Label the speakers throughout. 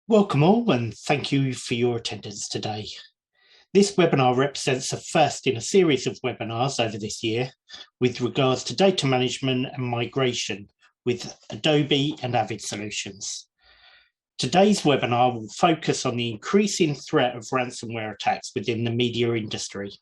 Speaker 1: Welcome all, and thank you for your attendance today. This webinar represents the first in a series of webinars over this year with regards to data management and migration with Adobe and Avid Solutions. Today's webinar will focus on the increasing threat of ransomware attacks within the media industry.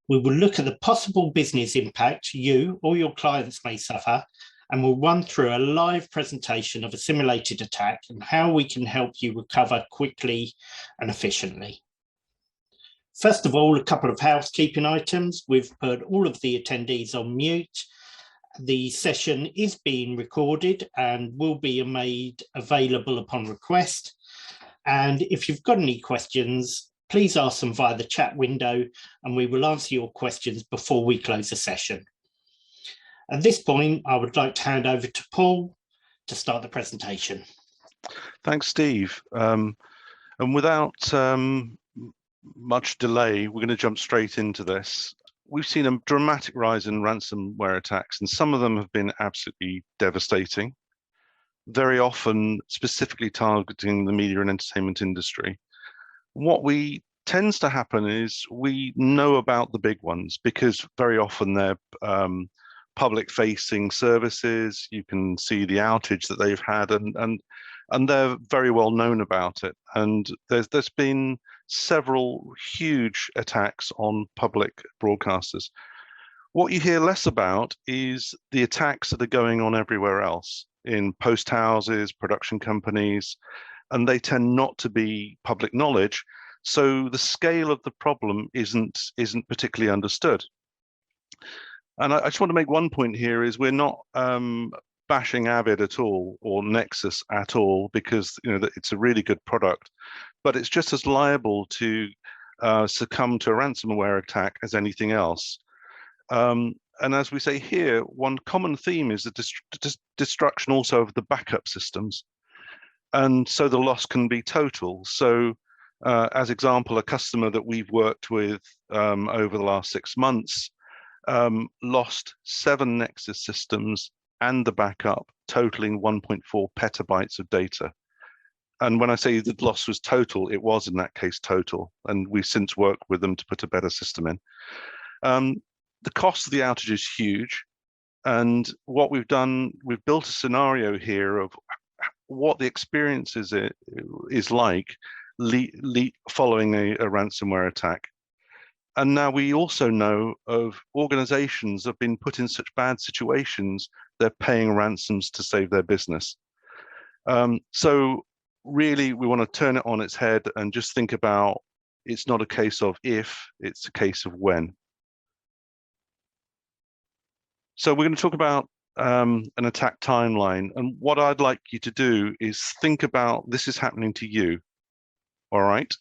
Speaker 1: We will look at the possible business impact you or your clients may suffer, and we'll run through a live presentation of a simulated attack and how we can help you recover quickly and efficiently. First of all, a couple of housekeeping items. We've put all of the attendees on mute. The session is being recorded and will be made available upon request. And if you've got any questions, please ask them via the chat window and we will answer your questions before we close the session. At this point, I would like to hand over to Paul to start the presentation.
Speaker 2: Thanks, Steve. And without much delay, we're going to jump straight into this. We've seen a dramatic rise in ransomware attacks, and some of them have been absolutely devastating, very often specifically targeting the media and entertainment industry. What tends to happen is we know about the big ones because very often they're public-facing services. You can see the outage that they've had, and they're very well known about it. And there's been several huge attacks on public broadcasters. What you hear less about is the attacks that are going on everywhere else in post houses, production companies, and they tend not to be public knowledge. So the scale of the problem isn't particularly understood. And I just want to make one point here is we're not bashing Avid at all or Nexus at all, because it's a really good product, but it's just as liable to succumb to a ransomware attack as anything else. And as we say here, one common theme is the destruction also of the backup systems. And so the loss can be total. So as example, a customer that we've worked with over the last 6 months lost 7 Nexus systems and the backup, totaling 1.4 petabytes of data. And when I say the loss was total, it was in that case total. And we've since worked with them to put a better system in. The cost of the outage is huge. And what we've done, we've built a scenario here of what the experience is like following a ransomware attack. And now we also know of organizations that have been put in such bad situations, they're paying ransoms to save their business. So really, we want to turn it on its head and just think about it's not a case of if, it's a case of when. So we're going to talk about an attack timeline. And what I'd like you to do is think about this is happening to you, all right?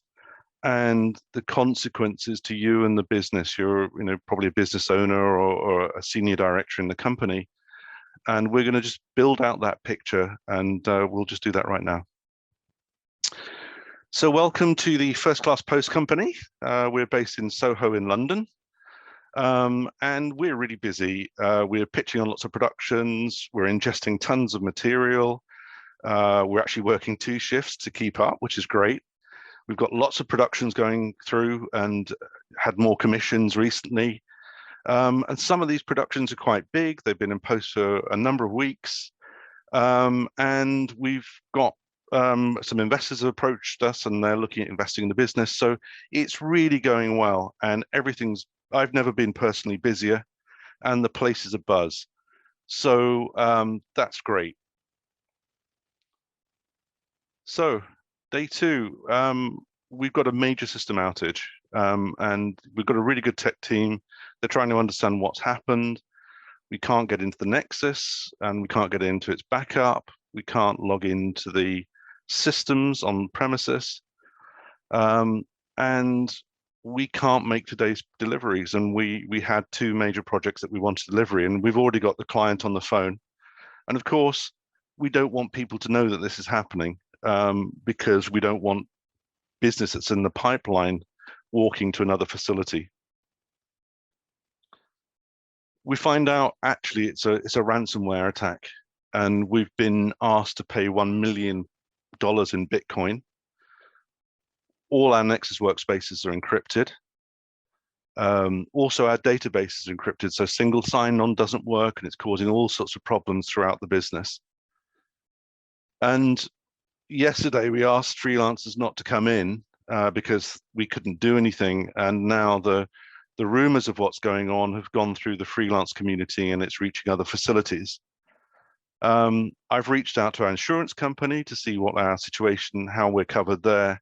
Speaker 2: And the consequences to you and the business. You're probably a business owner or a senior director in the company. And we're going to just build out that picture, and we'll just do that right now. So welcome to the First Class Post Company. We're based in Soho in London. And we're really busy. We're pitching on lots of productions. We're ingesting tons of material. We're actually working 2 shifts to keep up, which is great. We've got lots of productions going through and had more commissions recently. And some of these productions are quite big. They've been in post for a number of weeks. And we've got some investors have approached us and they're looking at investing in the business. So it's really going well, and I've never been personally busier, and the place is a buzz. So that's great. So day 2, we've got a major system outage, and we've got a really good tech team. They're trying to understand what's happened. We can't get into the Nexus, and we can't get into its backup. We can't log into the systems on premises, and we can't make today's deliveries. And we had 2 major projects that we wanted delivery, and we've already got the client on the phone. And of course, we don't want people to know that this is happening, because we don't want business that's in the pipeline walking to another facility. We find out actually it's a ransomware attack, and we've been asked to pay $1 million dollars in Bitcoin. All our Nexus workspaces are encrypted. Also, our database is encrypted, so single sign-on doesn't work, and it's causing all sorts of problems throughout the business. And yesterday, we asked freelancers not to come in because we couldn't do anything. And now the rumors of what's going on have gone through the freelance community, and it's reaching other facilities. I've reached out to our insurance company to see what our situation, how we're covered there.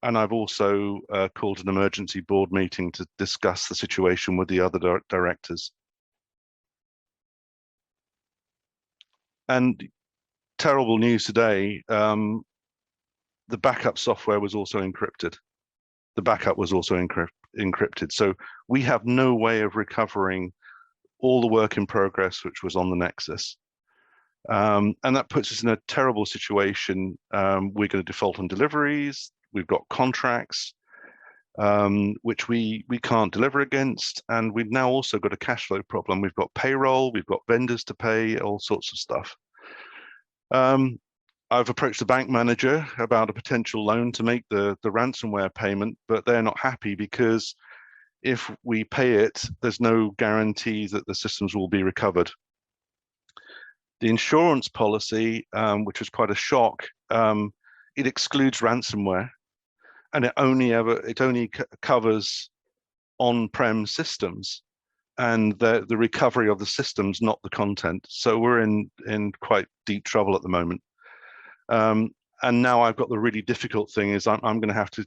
Speaker 2: And I've also called an emergency board meeting to discuss the situation with the other directors. And terrible news today, the backup software was also encrypted. The backup was also encrypted. So we have no way of recovering all the work in progress which was on the Nexus. And that puts us in a terrible situation. We're going to default on deliveries. We've got contracts which we can't deliver against, and we've now also got a cash flow problem. We've got payroll, we've got vendors to pay, all sorts of stuff. I've approached the bank manager about a potential loan to make the ransomware payment, but they're not happy because if we pay it, there's no guarantee that the systems will be recovered. The insurance policy, which was quite a shock, it excludes ransomware. And it only covers on-prem systems, and the recovery of the systems, not the content. So we're in quite deep trouble at the moment. And now I've got the really difficult thing is I'm going to have to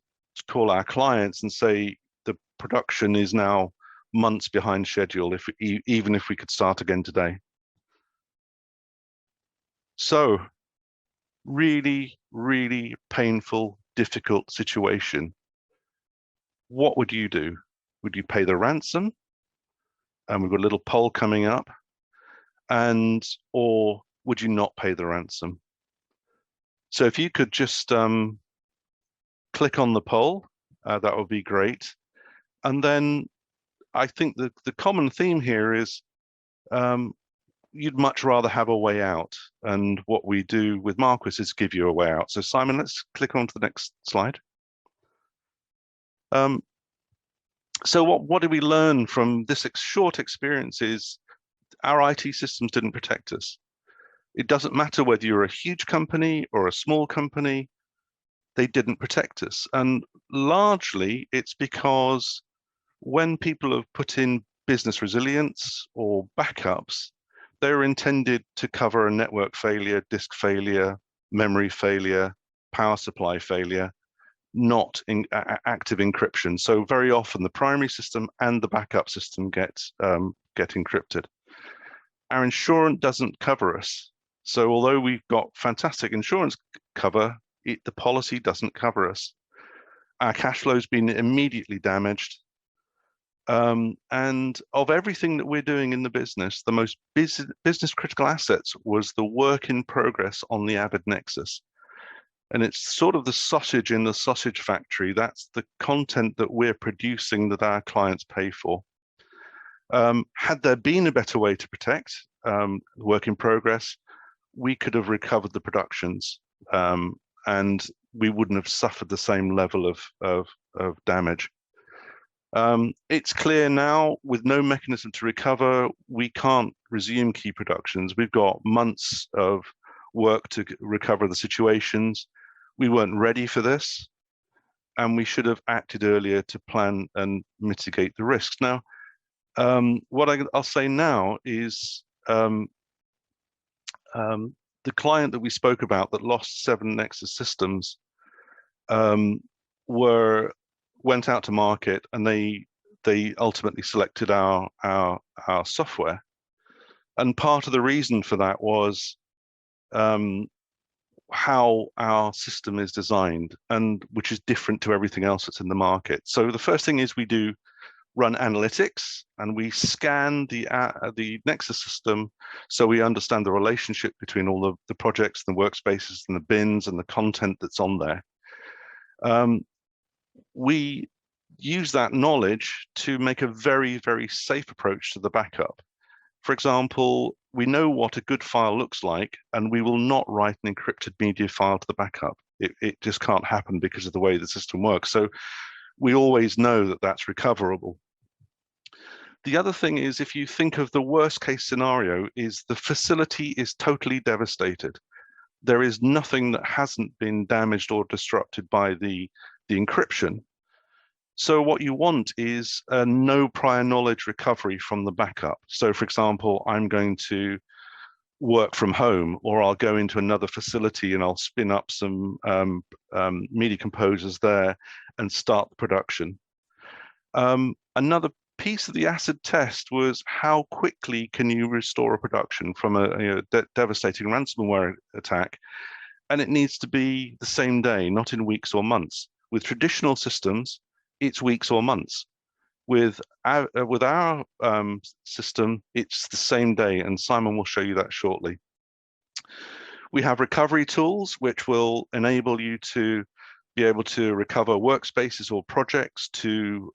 Speaker 2: call our clients and say the production is now months behind schedule, even if we could start again today. So really, really painful, difficult situation. What would you do? Would you pay the ransom? And we've got a little poll coming up. Or would you not pay the ransom? So if you could just click on the poll, that would be great. And then I think the common theme here is you'd much rather have a way out. And what we do with Marquis is give you a way out. So Simon, let's click on to the next slide. So what did we learn from this short experience is our IT systems didn't protect us. It doesn't matter whether you're a huge company or a small company, they didn't protect us. And largely it's because when people have put in business resilience or backups, they're intended to cover a network failure, disk failure, memory failure, power supply failure, not in active encryption. So very often the primary system and the backup system get encrypted. Our insurance doesn't cover us. So although we've got fantastic insurance cover, the policy doesn't cover us. Our cash flow's been immediately damaged. And of everything that we're doing in the business, the most business critical assets was the work in progress on the Avid Nexus. And it's sort of the sausage in the sausage factory. That's the content that we're producing that our clients pay for. Had there been a better way to protect work in progress, we could have recovered the productions and we wouldn't have suffered the same level of damage. It's clear now, with no mechanism to recover, we can't resume key productions. We've got months of work to recover the situations. We weren't ready for this, and we should have acted earlier to plan and mitigate the risks. Now, what I'll say now is the client that we spoke about that lost 7 Nexus systems went out to market, and they ultimately selected our software. And part of the reason for that was how our system is designed, and which is different to everything else that's in the market. So the first thing is we do run analytics, and we scan the Nexus system so we understand the relationship between all the projects, the workspaces, and the bins, and the content that's on there. We use that knowledge to make a very, very safe approach to the backup. For example, we know what a good file looks like, and we will not write an encrypted media file to the backup. It just can't happen because of the way the system works. So we always know that that's recoverable. The other thing is, if you think of the worst case scenario, is the facility is totally devastated. There is nothing that hasn't been damaged or disrupted by the encryption. So what you want is a no prior knowledge recovery from the backup. So for example, I'm going to work from home, or I'll go into another facility and I'll spin up some media composers there and start the production. Another piece of the acid test was how quickly can you restore a production from a devastating ransomware attack, and it needs to be the same day, not in weeks or months. With traditional systems, it's weeks or months. With our system, it's the same day, and Simon will show you that shortly. We have recovery tools which will enable you to be able to recover workspaces or projects to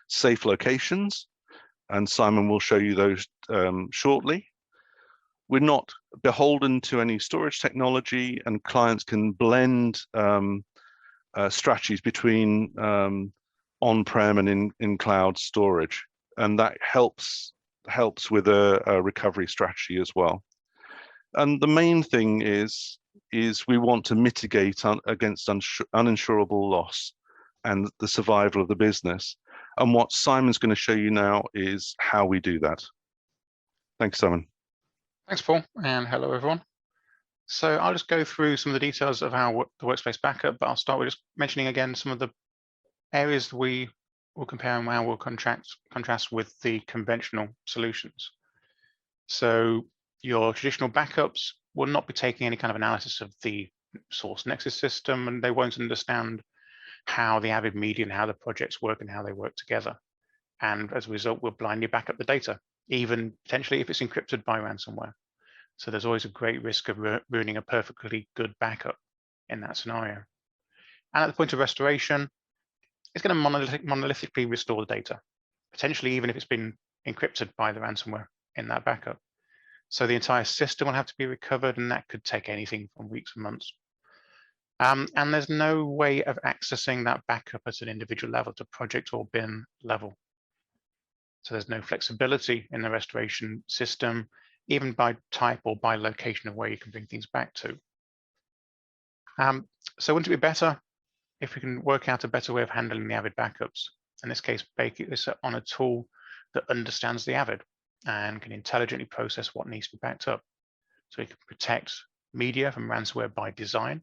Speaker 2: safe locations, and Simon will show you those shortly. We're not beholden to any storage technology, and clients can blend strategies between on-prem and in cloud storage, and that helps with a recovery strategy as well. And the main thing is we want to mitigate against uninsurable loss and the survival of the business. And what Simon's going to show you now is how we do that. Thanks, Simon.
Speaker 3: Thanks, Paul, and hello, everyone. So I'll just go through some of the details of the workspace backup, but I'll start with just mentioning again some of the areas we will compare and how we'll contrast with the conventional solutions. So your traditional backups will not be taking any kind of analysis of the source Nexus system, and they won't understand how the Avid media and how the projects work and how they work together. And as a result, we'll blindly back up the data, even potentially if it's encrypted by ransomware. So there's always a great risk of ruining a perfectly good backup in that scenario. And at the point of restoration, it's going to monolithically restore the data, potentially even if it's been encrypted by the ransomware in that backup. So the entire system will have to be recovered, and that could take anything from weeks and months. And there's no way of accessing that backup at an individual level, to project or bin level. So there's no flexibility in the restoration system, even by type or by location of where you can bring things back to. So wouldn't it be better if we can work out a better way of handling the Avid backups? In this case, bake this on a tool that understands the Avid and can intelligently process what needs to be backed up. So we can protect media from ransomware by design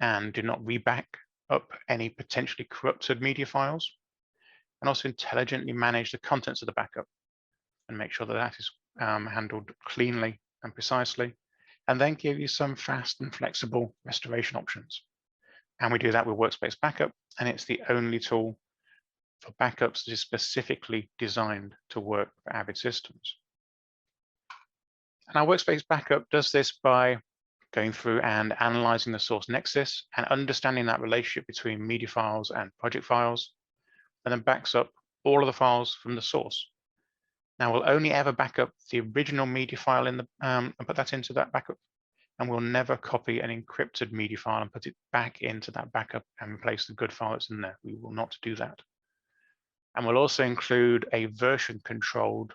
Speaker 3: and do not reback up any potentially corrupted media files, and also intelligently manage the contents of the backup and make sure that that is handled cleanly and precisely, and then give you some fast and flexible restoration options. And we do that with Workspace Backup, and it's the only tool for backups that is specifically designed to work for Avid systems. And our Workspace Backup does this by going through and analyzing the source nexus and understanding that relationship between media files and project files, and then backs up all of the files from the source. Now we'll only ever back up the original media file in the and put that into that backup, and we'll never copy an encrypted media file and put it back into that backup and replace the good file that's in there. We will not do that. And we'll also include a version controlled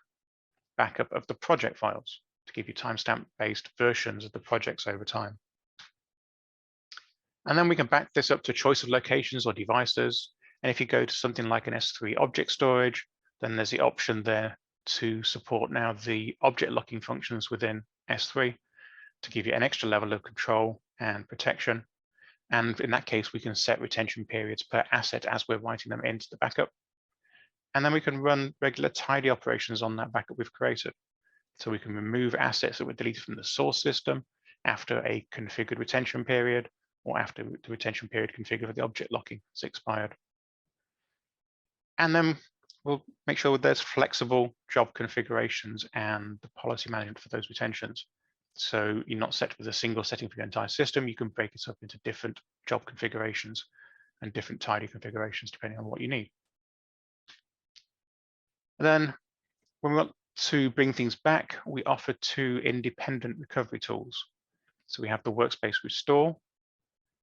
Speaker 3: backup of the project files to give you timestamp based versions of the projects over time. And then we can back this up to choice of locations or devices. And if you go to something like an S3 object storage, then there's the option there to support now the object locking functions within S3 to give you an extra level of control and protection. And in that case, we can set retention periods per asset as we're writing them into the backup. And then we can run regular tidy operations on that backup we've created. So we can remove assets that were deleted from the source system after a configured retention period, or after the retention period configured for the object locking has expired. And then we'll make sure there's flexible job configurations and the policy management for those retentions. So you're not set with a single setting for your entire system. You can break it up into different job configurations and different tidy configurations depending on what you need. And then when we want To bring things back, we offer 2 independent recovery tools. So we have the Workspace Restore,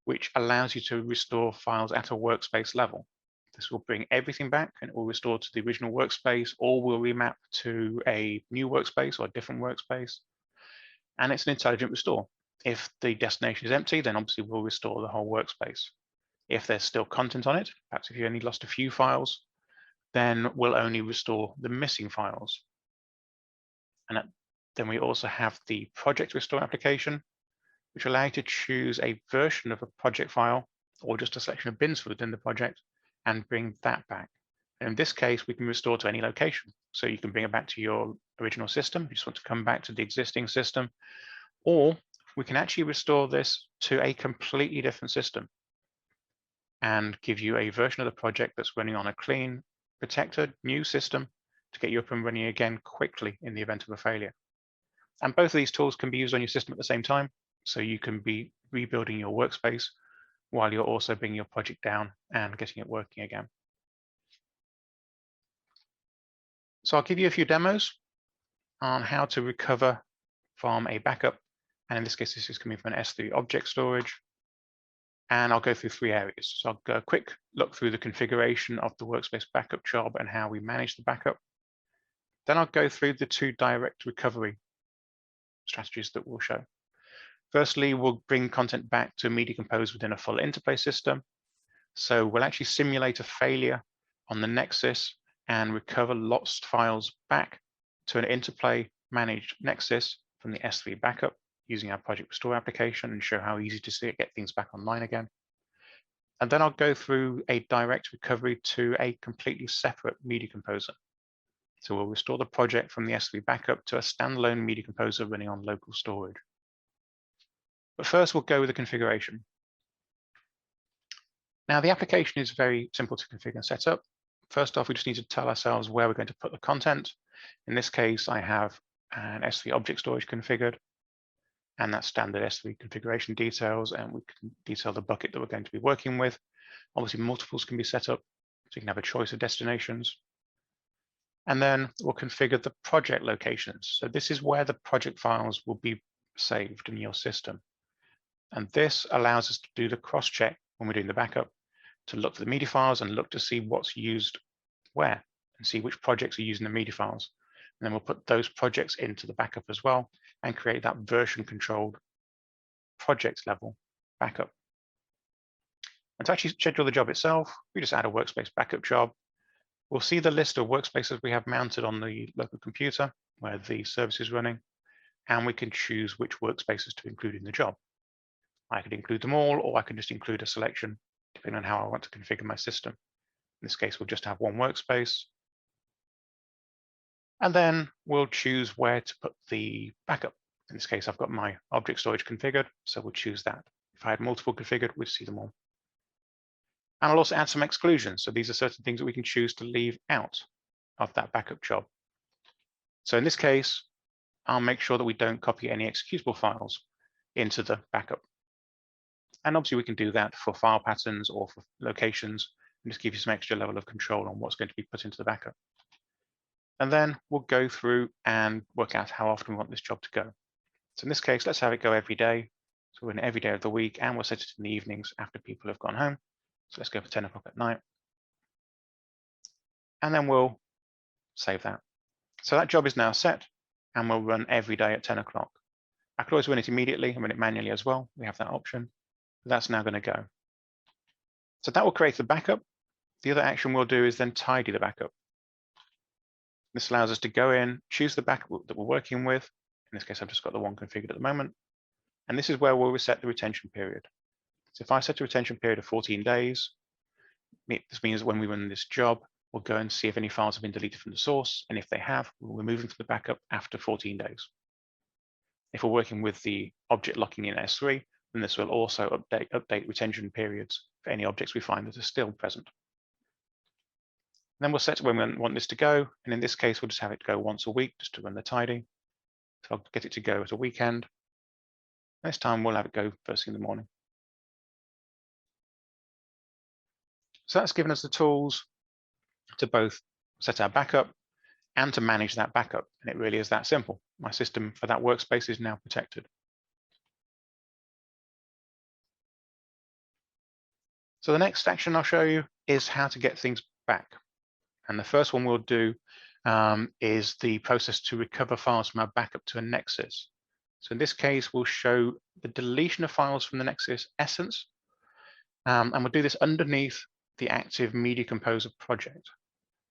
Speaker 3: which allows you to restore files at a workspace level. This will bring everything back and it will restore to the original workspace, or will remap to a new workspace or a different workspace. And it's an intelligent restore. If the destination is empty, then obviously we'll restore the whole workspace. If there's still content on it, perhaps if you only lost a few files, then we'll only restore the missing files. And then we also have the Project Restore application, which will allow you to choose a version of a project file or just a selection of bins within the project and bring that back. And in this case, we can restore to any location. So you can bring it back to your original system. You just want to come back to the existing system, or we can actually restore this to a completely different system and give you a version of the project that's running on a clean, protected new system to get you up and running again quickly in the event of a failure. And both of these tools can be used on your system at the same time. So you can be rebuilding your workspace while you're also bringing your project down and getting it working again. So I'll give you a few demos on how to recover from a backup. And in this case, this is coming from an S3 object storage. And I'll go through 3 areas. So I'll go a quick look through the configuration of the workspace backup job and how we manage the backup. Then I'll go through the 2 direct recovery strategies that we'll show. Firstly, we'll bring content back to media compose within a full interplay system. So we'll actually simulate a failure on the Nexus and recover lost files back to an interplay managed Nexus from the S3 backup using our Project Restore application and show how easy to get things back online again. And then I'll go through a direct recovery to a completely separate media composer. So we'll restore the project from the S3 backup to a standalone media composer running on local storage. But first, we'll go with the configuration. Now, the application is very simple to configure and set up. First off, we just need to tell ourselves where we're going to put the content. In this case, I have an S3 object storage configured, and that's standard S3 configuration details, and we can detail the bucket that we're going to be working with. Obviously, multiples can be set up, so you can have a choice of destinations. And then we'll configure the project locations. So this is where the project files will be saved in your system. And this allows us to do the cross-check when we're doing the backup, to look for the media files and look to see what's used where and see which projects are using the media files. And then we'll put those projects into the backup as well and create that version controlled project level backup. And to actually schedule the job itself, we just add a workspace backup job. We'll see the list of workspaces we have mounted on the local computer where the service is running, and we can choose which workspaces to include in the job. I could include them all, or I can just include a selection depending on how I want to configure my system. In this case, we'll just have one workspace. And then we'll choose where to put the backup. In this case, I've got my object storage configured, so we'll choose that. If I had multiple configured, we'd see them all. And I'll also add some exclusions. So these are certain things that we can choose to leave out of that backup job. So in this case, I'll make sure that we don't copy any executable files into the backup. And obviously we can do that for file patterns or for locations and just give you some extra level of control on what's going to be put into the backup. And then we'll go through and work out how often we want this job to go. So in this case, let's have it go every day. So we're in every day of the week, and we'll set it in the evenings after people have gone home. So let's go for 10 o'clock at night. And then we'll save that. So that job is now set, and we'll run every day at 10 o'clock. I could always run it immediately and run it manually as well. We have that option. That's now going to go. So that will create the backup. The other action we'll do is then tidy the backup. This allows us to go in, choose the backup that we're working with. In this case, I've just got the one configured at the moment. And this is where we'll reset the retention period. So if I set a retention period of 14 days, this means when we run this job, we'll go and see if any files have been deleted from the source. And if they have, we'll remove them from the backup after 14 days. If we're working with the object locking in S3, then this will also update retention periods for any objects we find that are still present. And then we'll set when we want this to go. And in this case, we'll just have it go once a week just to run the tidy. So I'll get it to go at a weekend. This time we'll have it go first thing in the morning. So that's given us the tools to both set our backup and to manage that backup. And it really is that simple. My system for that workspace is now protected. So the next action I'll show you is how to get things back. And the first one we'll do is the process to recover files from our backup to a Nexus. So in this case, we'll show the deletion of files from the Nexus essence. And we'll do this underneath the active Media Composer project.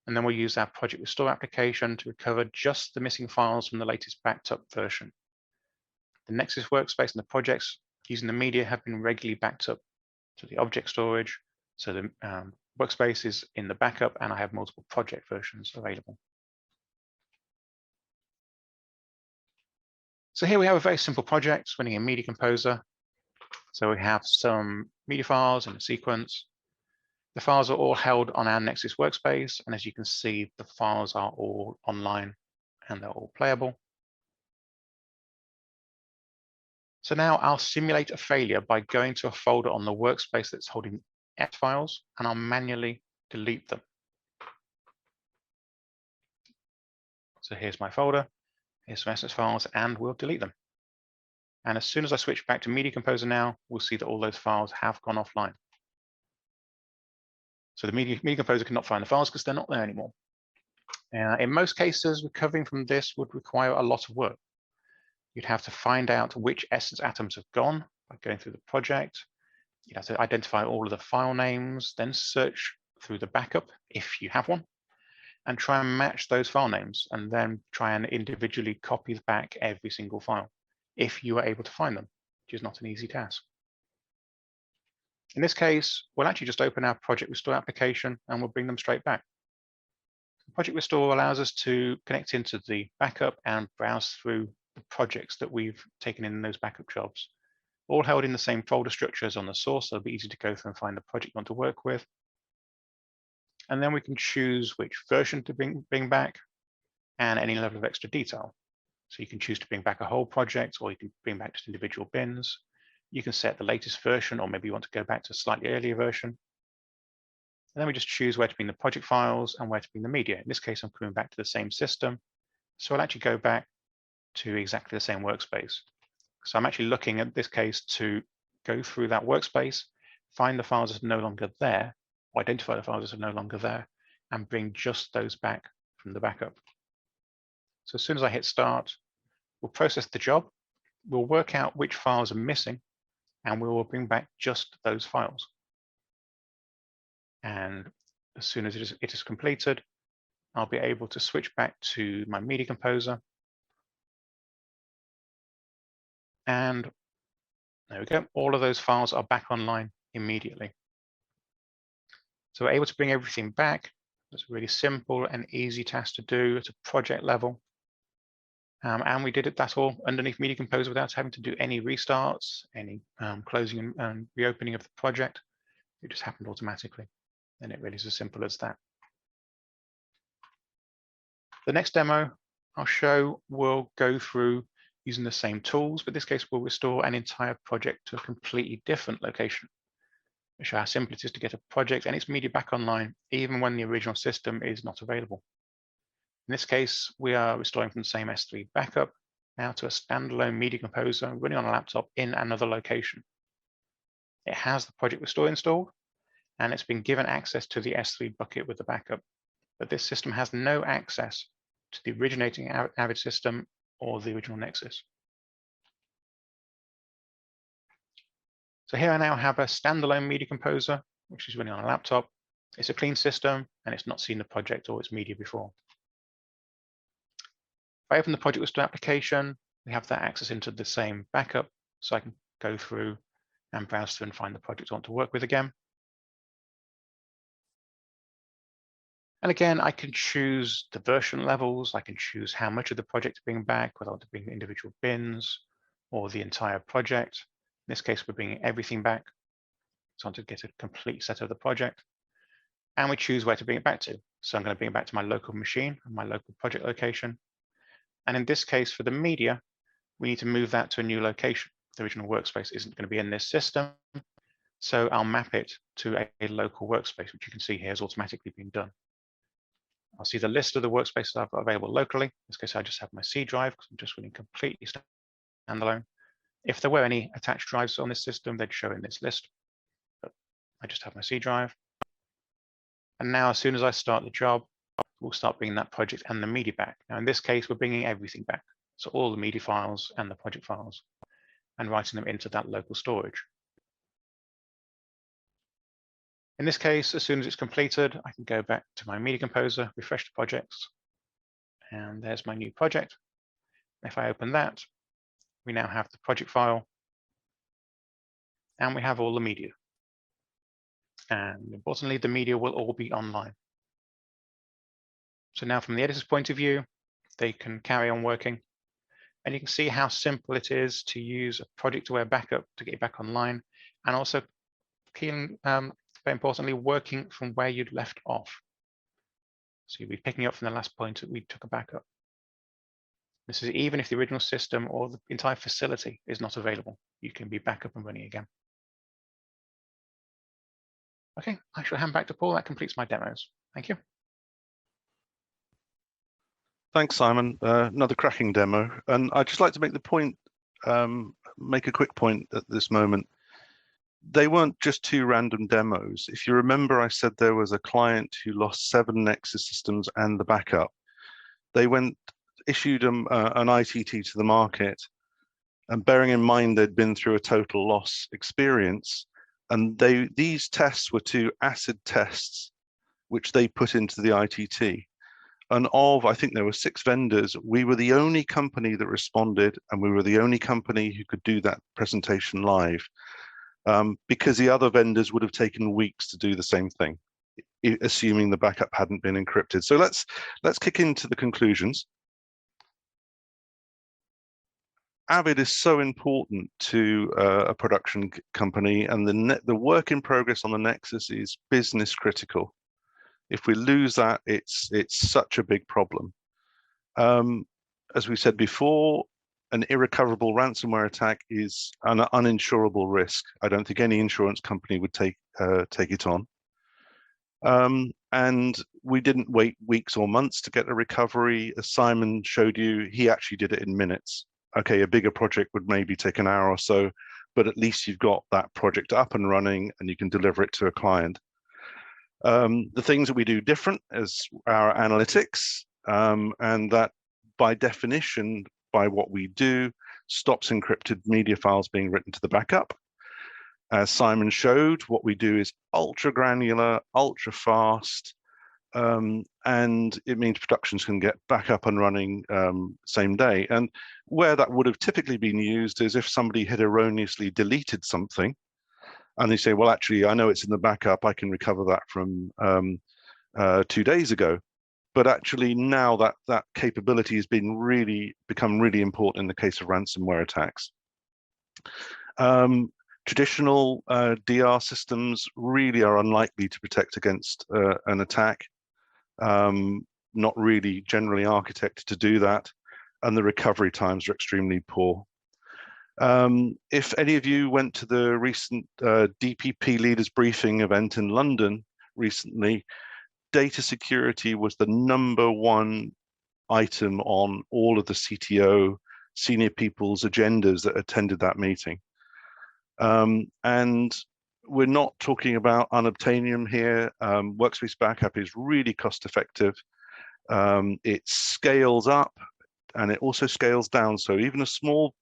Speaker 3: And then we'll use our Project Restore application to recover just the missing files from the latest backed up version. The Nexus workspace and the projects using the media have been regularly backed up to the object storage. So the workspace is in the backup, and I have multiple project versions available. So here we have a very simple project running in Media Composer. So we have some media files in a sequence. The files are all held on our Nexus workspace, and as you can see, the files are all online and they're all playable. So now I'll simulate a failure by going to a folder on the workspace that's holding X files, and I'll manually delete them. So here's my folder, here's some SS files, and we'll delete them. And as soon as I switch back to Media Composer now, we'll see that all those files have gone offline. So the Media Composer cannot find the files because they're not there anymore. In most cases, recovering from this would require a lot of work. You'd have to find out which essence atoms have gone by going through the project. You'd have to identify all of the file names, then search through the backup if you have one, and try and match those file names, and then try and individually copy back every single file if you are able to find them, which is not an easy task. In this case, we'll actually just open our Project Restore application and we'll bring them straight back. Project Restore allows us to connect into the backup and browse through the projects that we've taken in those backup jobs, all held in the same folder structure as on the source, so it'll be easy to go through and find the project you want to work with. And then we can choose which version to bring back and any level of extra detail. So you can choose to bring back a whole project, or you can bring back just individual bins. You can set the latest version, or maybe you want to go back to a slightly earlier version. And then we just choose where to bring the project files and where to bring the media. In this case, I'm coming back to the same system. So I'll actually go back to exactly the same workspace. So I'm actually looking at this case to go through that workspace, find the files that are no longer there, or identify the files that are no longer there, and bring just those back from the backup. So as soon as I hit start, we'll process the job, we'll work out which files are missing, and we will bring back just those files. And as soon as it is completed, I'll be able to switch back to my Media Composer. And there we go. All of those files are back online immediately. So we're able to bring everything back. It's a really simple and easy task to do at a project level. And we did that all underneath Media Composer without having to do any restarts, any closing and reopening of the project. It just happened automatically. And it really is as simple as that. The next demo I'll show will go through using the same tools, but in this case, we'll restore an entire project to a completely different location. We'll show how simple it is to get a project and its media back online, even when the original system is not available. In this case, we are restoring from the same S3 backup now to a standalone Media Composer running on a laptop in another location. It has the Project Restore installed, and it's been given access to the S3 bucket with the backup. But this system has no access to the originating Avid system or the original Nexus. So here I now have a standalone Media Composer, which is running on a laptop. It's a clean system, and it's not seen the project or its media before. If I open the Project Restore application, we have that access into the same backup, so I can go through and browse through and find the project I want to work with again. And again, I can choose the version levels. I can choose how much of the project to bring back, whether I want to bring individual bins or the entire project. In this case, we're bringing everything back. So I want to get a complete set of the project. And we choose where to bring it back to. So I'm going to bring it back to my local machine and my local project location. And in this case, for the media, we need to move that to a new location. The original workspace isn't going to be in this system. So I'll map it to a local workspace, which you can see here has automatically been done. I'll see the list of the workspaces I've got available locally. In this case, I just have my C drive because I'm just running completely standalone. If there were any attached drives on this system, they'd show in this list. But I just have my C drive. And now, as soon as I start the job, we'll start bringing that project and the media back. Now, in this case, we're bringing everything back. So all the media files and the project files, and writing them into that local storage. In this case, as soon as it's completed, I can go back to my media composer, refresh the projects, and there's my new project. If I open that, we now have the project file, and we have all the media. And importantly, the media will all be online. So now from the editor's point of view, they can carry on working. And you can see how simple it is to use a project-aware backup to get you back online, and also very importantly, working from where you'd left off. So you'll be picking up from the last point that we took a backup. This is even if the original system or the entire facility is not available, you can be back up and running again. Okay, I shall hand back to Paul. That completes my demos. Thank you.
Speaker 2: Thanks, Simon. Another cracking demo. And I'd just like to make the point, make a quick point at this moment. They weren't just two random demos. If you remember, I said there was a client who lost 7 Nexus systems and the backup. They issued an ITT to the market, and bearing in mind they'd been through a total loss experience, and these tests were 2 ACID tests, which they put into the ITT. And I think there were 6 vendors, we were the only company that responded, and we were the only company who could do that presentation live. Because the other vendors would have taken weeks to do the same thing, assuming the backup hadn't been encrypted. So let's kick into the conclusions. Avid is so important to a production company, and the work in progress on the Nexus is business critical. If we lose that, it's such a big problem. As we said before, an irrecoverable ransomware attack is an uninsurable risk. I don't think any insurance company would take it on. And we didn't wait weeks or months to get a recovery. As Simon showed you, he actually did it in minutes. Okay, a bigger project would maybe take an hour or so, but at least you've got that project up and running and you can deliver it to a client. The things that we do different is our analytics, and that by definition, by what we do, stops encrypted media files being written to the backup. As Simon showed, what we do is ultra granular, ultra fast, and it means productions can get back up and running same day. And where that would have typically been used is if somebody had erroneously deleted something, and they say, well, actually, I know it's in the backup, I can recover that from 2 days ago. But actually now that capability has become really important in the case of ransomware attacks. Traditional DR systems really are unlikely to protect against an attack, not really generally architected to do that, and the recovery times are extremely poor. If any of you went to the recent DPP leaders briefing event in London recently, data security was the #1 item on all of the CTO senior people's agendas that attended that meeting. And we're not talking about unobtainium here. Workspace backup is really cost effective. It scales up and it also scales down. So even a small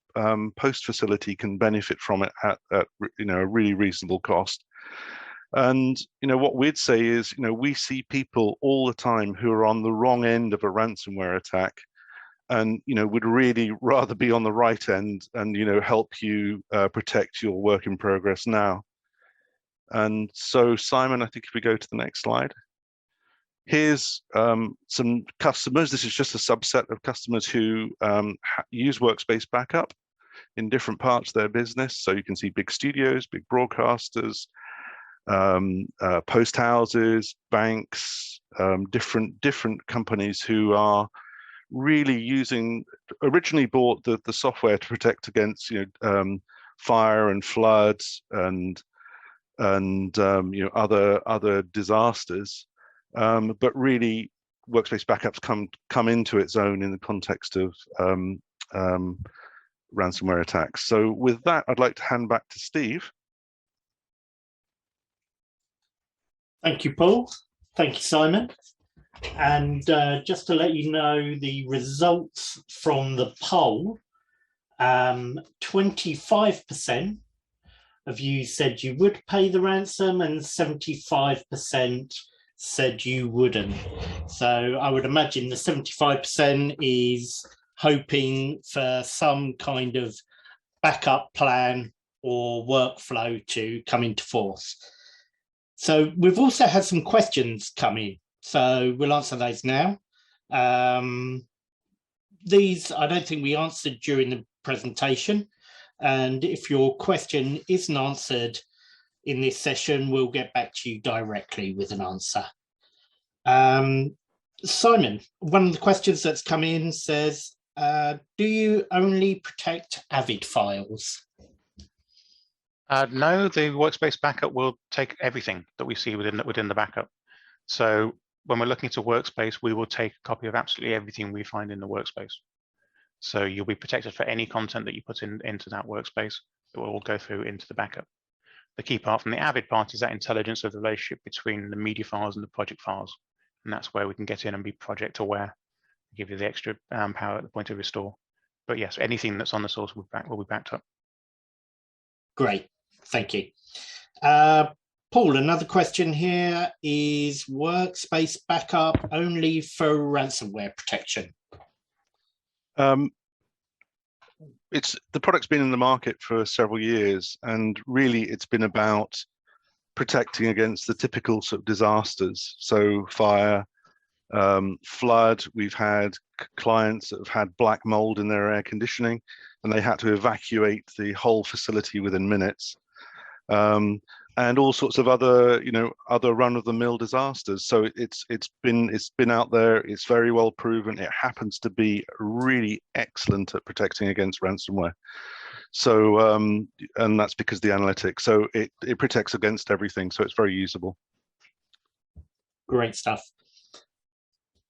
Speaker 2: post facility can benefit from it at a really reasonable cost. And what we'd say is, we see people all the time who are on the wrong end of a ransomware attack, and would really rather be on the right end and help you protect your work in progress now. And so, Simon, I think if we go to the next slide, here's some customers. This is just a subset of customers who use Workspace Backup in different parts of their business. So you can see big studios, big broadcasters, post houses, banks, different companies who are really originally bought the software to protect against fire and floods and other disasters, but really workspace backups come into its own in the context of ransomware attacks. So with that, I'd like to hand back to Steve.
Speaker 1: Thank you, Paul. Thank you, Simon. And just to let you know the results from the poll, 25% of you said you would pay the ransom and 75% said you wouldn't. So I would imagine the 75% is hoping for some kind of backup plan or workflow to come into force. So we've also had some questions come in, so we'll answer those now. These I don't think we answered during the presentation, and if your question isn't answered in this session, we'll get back to you directly with an answer. Simon, one of the questions that's come in says, do you only protect Avid files?
Speaker 3: No, the workspace backup will take everything that we see within the backup. So when we're looking at a workspace, we will take a copy of absolutely everything we find in the workspace. So you'll be protected for any content that you put into that workspace. It will all go through into the backup. The key part from the Avid part is that intelligence of the relationship between the media files and the project files. And that's where we can get in and be project aware, give you the extra power at the point of restore. But yes, anything that's on the source will be backed up.
Speaker 1: Great, thank you. Paul, another question here is workspace backup only for ransomware protection?
Speaker 2: The product's been in the market for several years, and really it's been about protecting against the typical sort of disasters. So fire, flood. We've had clients that have had black mold in their air conditioning, and they had to evacuate the whole facility within minutes. And all sorts of other, other run-of-the-mill disasters. So it's been out there. It's very well proven. It happens to be really excellent at protecting against ransomware. So and that's because of the analytics. So it protects against everything. So it's very usable.
Speaker 1: Great stuff.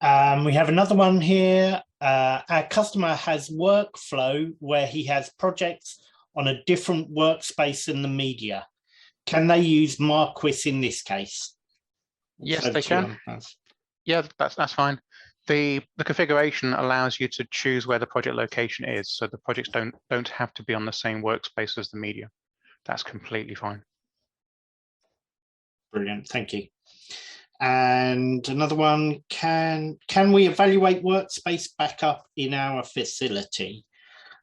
Speaker 1: We have another one here. Our customer has workflow where he has projects on a different workspace in the media. Can they use Marquis in this case?
Speaker 3: Yes, they can. Yeah, that's fine. The configuration allows you to choose where the project location is, so the projects don't have to be on the same workspace as the media. That's completely fine.
Speaker 1: Brilliant, thank you. And another one, can we evaluate workspace backup in our facility?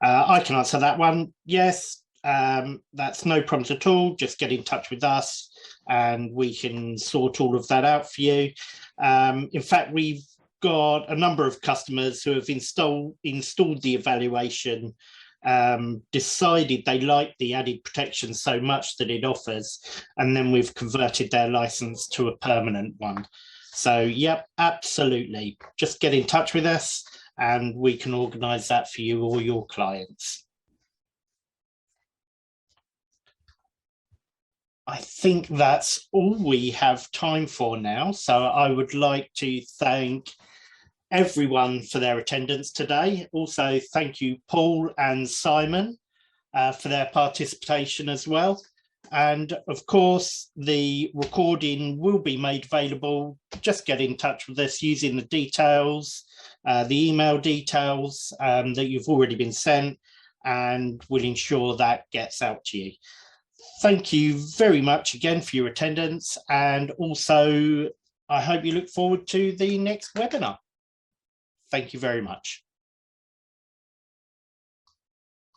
Speaker 1: I can answer that one. Yes. That's no problems at all. Just get in touch with us and we can sort all of that out for you. In fact, we've got a number of customers who have installed the evaluation, decided they like the added protection so much that it offers, and then we've converted their license to a permanent one. So yep, absolutely. Just get in touch with us and we can organize that for you or your clients. I think that's all we have time for now. So I would like to thank everyone for their attendance today. Also, thank you, Paul and Simon, for their participation as well. And of course, the recording will be made available. Just get in touch with us using the details, the email details that you've already been sent, and we'll ensure that gets out to you. Thank you very much again for your attendance, and also I hope you look forward to the next webinar. Thank you very much.